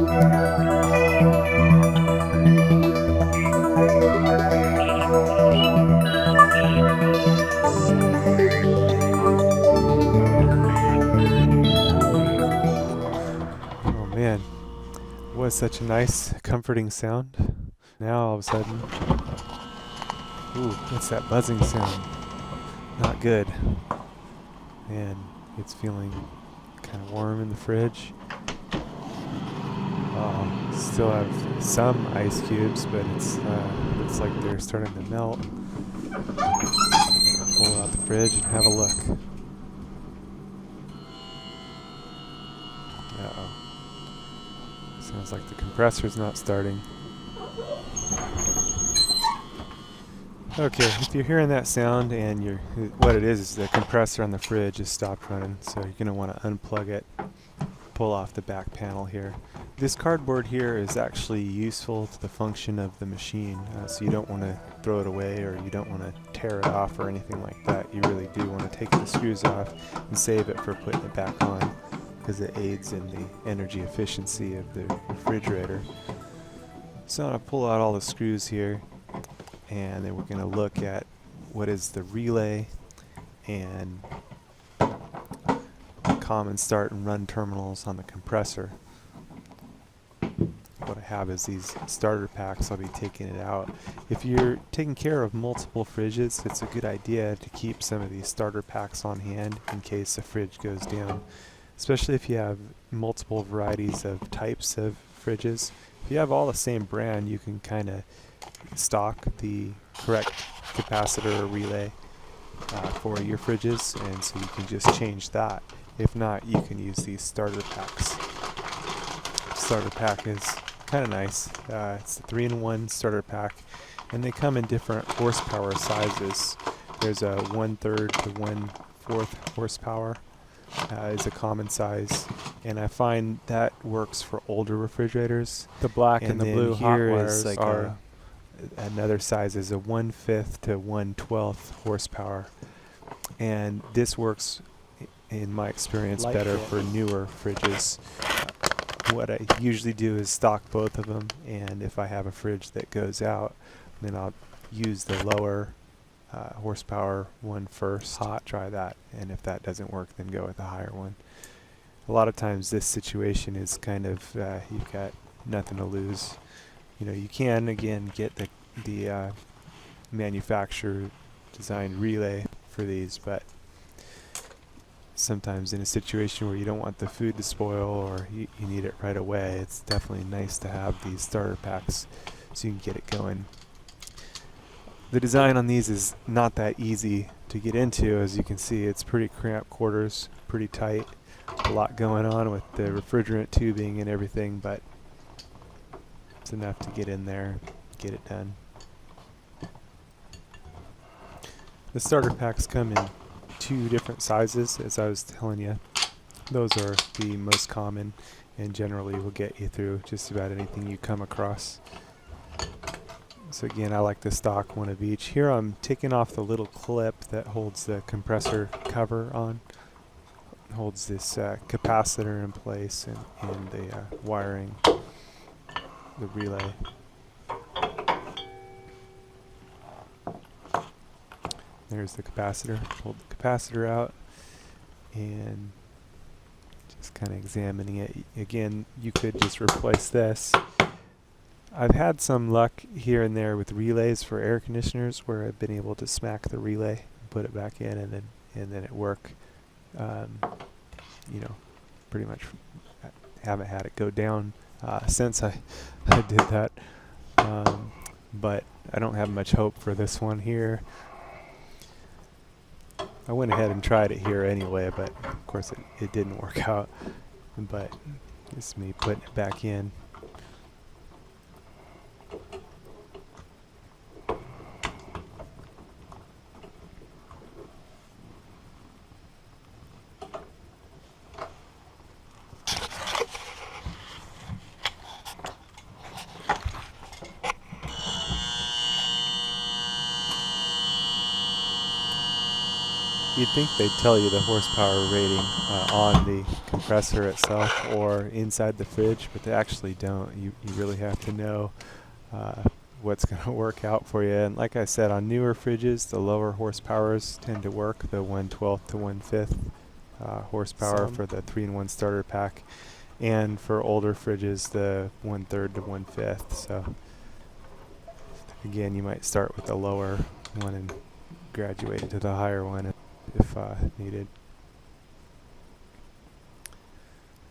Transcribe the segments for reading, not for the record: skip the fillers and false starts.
Oh man, was such a nice, comforting sound. Now all of a sudden, ooh, what's that buzzing sound? Not good. And it's feeling kind of warm in the fridge. Still have some ice cubes, but it's looks like they're starting to melt. Pull out the fridge and have a look. Uh-oh. Sounds like the compressor's not starting. Okay, if you're hearing that sound and what it is the compressor on the fridge has stopped running, so you're going to want to unplug it, pull off the back panel here. This cardboard here is actually useful to the function of the machine, so you don't want to throw it away or you don't want to tear it off or anything like that. You really do want to take the screws off and save it for putting it back on, because it aids in the energy efficiency of the refrigerator. So I'm going to pull out all the screws here, and then we're going to look at what is the relay and common start and run terminals on the compressor. What I have is these starter packs. I'll be taking it out. If you're taking care of multiple fridges, it's a good idea to keep some of these starter packs on hand in case the fridge goes down, especially if you have multiple varieties of types of fridges. If you have all the same brand, you can kind of stock the correct capacitor or relay for your fridges, and so you can just change that. If not, you can use these starter packs. Starter pack is kind of nice. It's a 3-in-1 starter pack, and they come in different horsepower sizes. There's a 1/3 to 1/4 horsepower is a common size, and I find that works for older refrigerators. The black and the blue hot wires like are another size is a 1/5 to 1/12 horsepower, and this works in my experience Like better it. for newer fridges. What I usually do is stock both of them, and if I have a fridge that goes out, then I'll use the lower horsepower one first. Hot, try that, and if that doesn't work, then go with the higher one. A lot of times this situation is kind of you've got nothing to lose. You know, you can again get the manufacturer designed relay for these, but sometimes in a situation where you don't want the food to spoil or you need it right away, it's definitely nice to have these starter packs so you can get it going. The design on these is not that easy to get into. As you can see, it's pretty cramped quarters, pretty tight, a lot going on with the refrigerant tubing and everything, but it's enough to get in there, get it done. The starter packs come in 2 different sizes, as I was telling you. Those are the most common and generally will get you through just about anything you come across. So again, I like to stock one of each. Here I'm taking off the little clip that holds the compressor cover on. It holds this capacitor in place and the wiring, the relay. There's the capacitor. Pull the capacitor out and just kind of examining it. Again, you could just replace this. I've had some luck here and there with relays for air conditioners where I've been able to smack the relay, put it back in, and then it work. You know, pretty much haven't had it go down since I did that. But I don't have much hope for this one here. I went ahead and tried it here anyway, but of course it didn't work out. But it's me putting it back in. You'd think they'd tell you the horsepower rating on the compressor itself or inside the fridge, but they actually don't. You really have to know what's going to work out for you. And like I said, on newer fridges, the lower horsepowers tend to work, the 1/12 to 1/5 horsepower for the 3-in-1 starter pack, and for older fridges, the 1/3 to 1/5. So again, you might start with the lower one and graduate to the higher one if needed.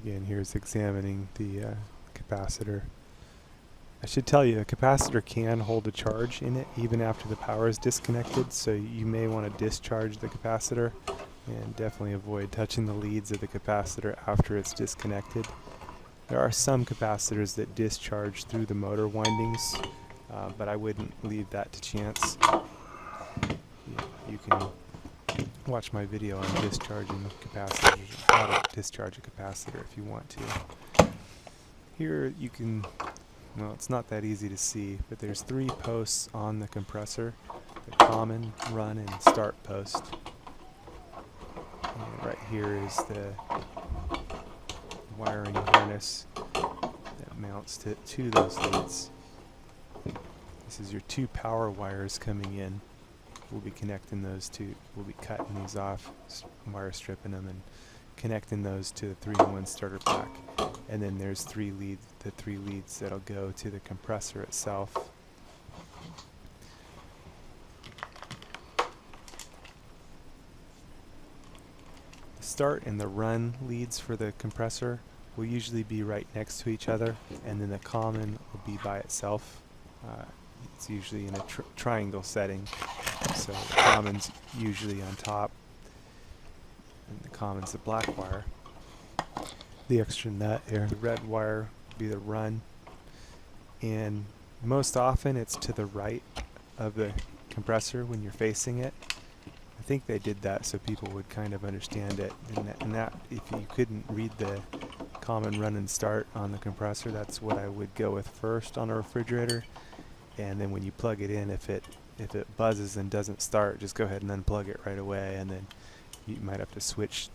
Again, here's examining the capacitor. I should tell you, a capacitor can hold a charge in it even after the power is disconnected, so you may want to discharge the capacitor and definitely avoid touching the leads of the capacitor after it's disconnected. There are some capacitors that discharge through the motor windings, but I wouldn't leave that to chance. You can watch my video on discharging capacitors, how to discharge a capacitor if you want to. Here you can, well, it's not that easy to see, but there's 3 posts on the compressor: the common, run, and start post. And right here is the wiring harness that mounts to those leads. This is your 2 power wires coming in. We'll be connecting those two. We'll be cutting these off, wire stripping them, and connecting those to the 3-in-1 starter pack. And then there's the 3 leads that'll go to the compressor itself. The start and the run leads for the compressor will usually be right next to each other, and then the common will be by itself. It's usually in a triangle setting, so the common's usually on top, and the common's the black wire. The extra nut here, the red wire, will be the run, and most often it's to the right of the compressor when you're facing it. I think they did that so people would kind of understand it, and that if you couldn't read the common run and start on the compressor, that's what I would go with first on a refrigerator. And then when you plug it in, if it buzzes and doesn't start, just go ahead and unplug it right away, and then you might have to switch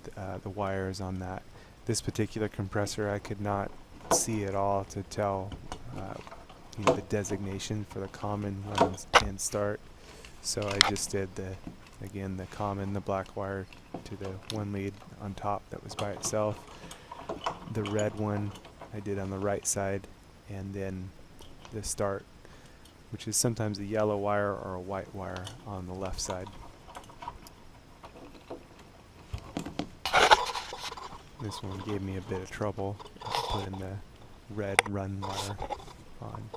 the wires on that. This particular compressor, I could not see at all to tell the designation for the common run and start, so I just did the common, the black wire to the 1 lead on top that was by itself. The red one I did on the right side, and then the start, which is sometimes a yellow wire or a white wire, on the left side. This one gave me a bit of trouble putting the red run wire on.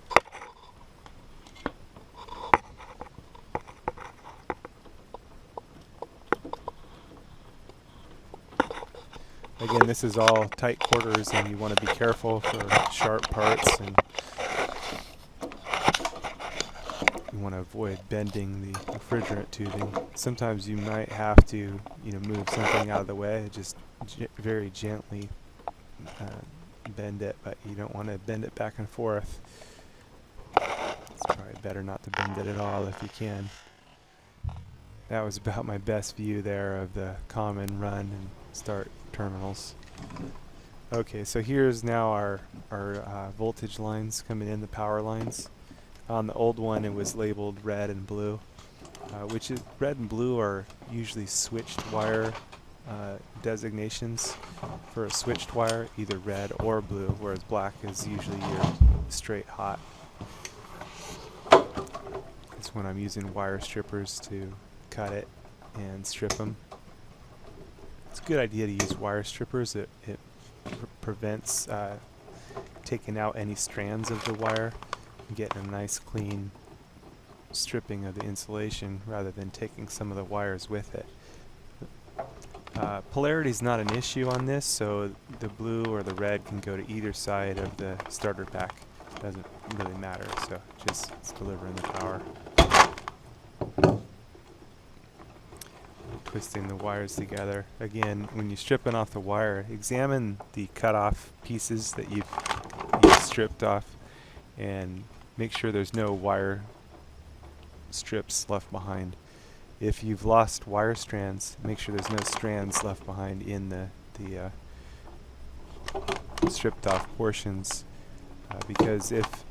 Again, this is all tight quarters, and you want to be careful for sharp parts, and you want to avoid bending the refrigerant tubing. Sometimes you might have to, move something out of the way, just very gently bend it, but you don't want to bend it back and forth. It's probably better not to bend it at all if you can. That was about my best view there of the common run and start terminals. Okay, so here's now our voltage lines coming in, the power lines. On the old one, it was labeled red and blue, which is red and blue are usually switched wire designations for a switched wire, either red or blue, whereas black is usually your straight hot. It's when I'm using wire strippers to cut it and strip them. It's a good idea to use wire strippers. It prevents taking out any strands of the wire and getting a nice clean stripping of the insulation rather than taking some of the wires with it. Polarity is not an issue on this, so the blue or the red can go to either side of the starter pack. It doesn't really matter, so just it's delivering the power. Twisting the wires together. Again, when you're stripping off the wire, examine the cut-off pieces that you've stripped off and make sure there's no wire strips left behind. if you've lost wire strands, make sure there's no strands left behind in the stripped off portions, because if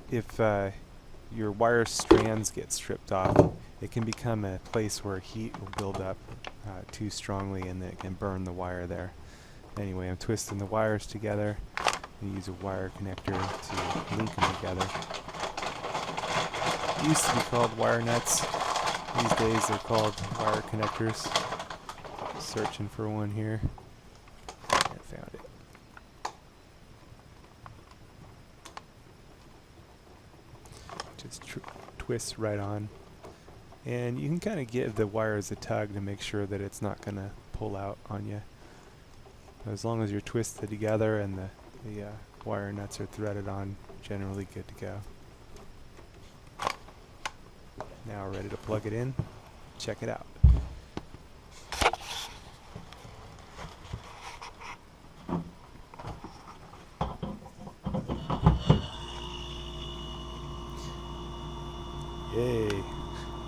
your wire strands get stripped off, it can become a place where heat will build up too strongly, and it can burn the wire there. Anyway, I'm twisting the wires together. I use a wire connector to link them together. It used to be called wire nuts. These days they're called wire connectors. Searching for one here. I found it. Just twist right on. And you can kind of give the wires a tug to make sure that it's not going to pull out on you. As long as you're twisted together and the wire nuts are threaded on, generally good to go. Now ready to plug it in. Check it out. Yay!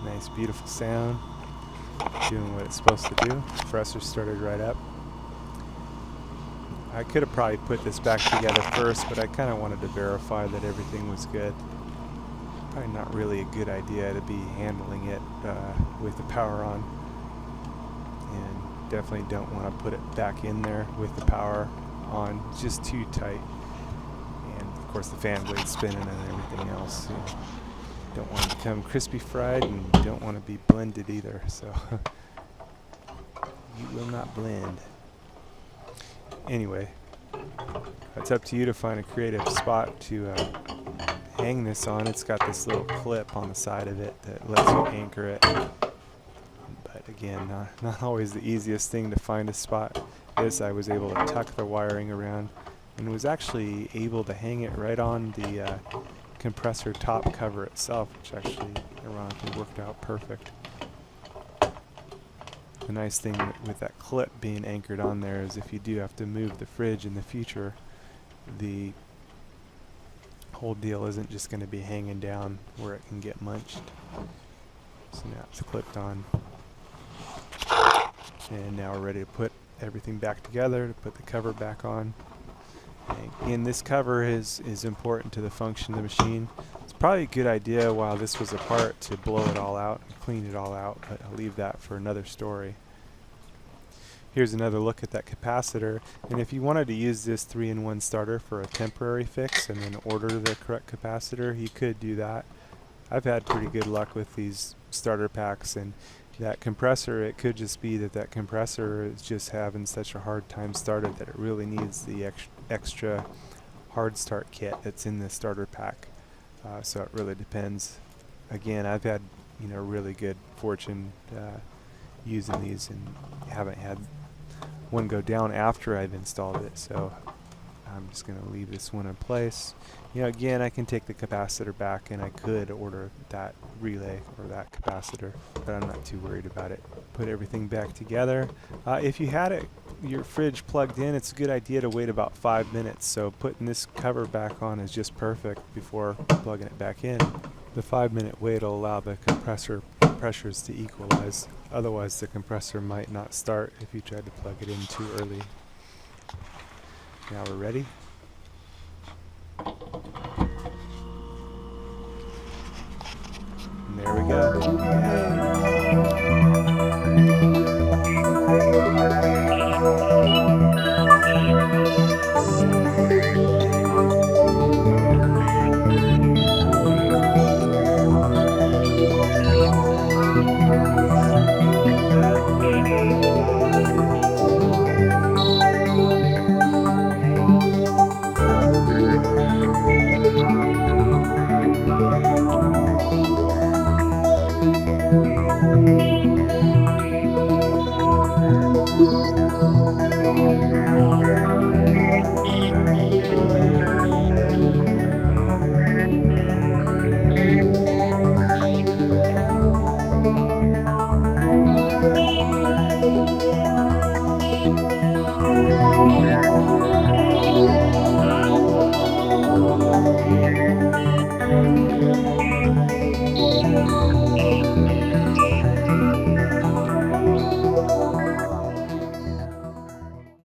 Nice, beautiful sound. Doing what it's supposed to do. Compressor started right up. I could have probably put this back together first, but I kind of wanted to verify that everything was good. Probably not really a good idea to be handling it with the power on. And definitely don't want to put it back in there with the power on. It's just too tight. And of course the fan blade's spinning and everything else. You don't want to become crispy fried, and you don't want to be blended either. So you will not blend. Anyway, it's up to you to find a creative spot to hang this on. It's got this little clip on the side of it that lets you anchor it. But again, not always the easiest thing to find a spot. This, I was able to tuck the wiring around and was actually able to hang it right on the compressor top cover itself, which actually ironically worked out perfect. The nice thing with that clip being anchored on there is if you do have to move the fridge in the future, the whole deal isn't just going to be hanging down where it can get munched. So now it's clipped on. And now we're ready to put everything back together, to put the cover back on. And this cover is important to the function of the machine. It's probably a good idea while this was apart to blow it all out and clean it all out, but I'll leave that for another story. Here's another look at that capacitor, and if you wanted to use this 3-in-1 starter for a temporary fix and then order the correct capacitor, you could do that. I've had pretty good luck with these starter packs, and that compressor, it could just be that compressor is just having such a hard time started that it really needs the extra hard start kit that's in the starter pack. So it really depends. Again, I've had really good fortune using these and haven't had one go down after I've installed it, so I'm just going to leave this one in place. Again, I can take the capacitor back and I could order that relay or that capacitor, but I'm not too worried about it. Put everything back together. If you had your fridge plugged in, it's a good idea to wait about 5 minutes, so putting this cover back on is just perfect before plugging it back in. The 5-minute wait will allow the compressor pressures to equalize. Otherwise the compressor might not start if you tried to plug it in too early. Now we're ready. And there we go.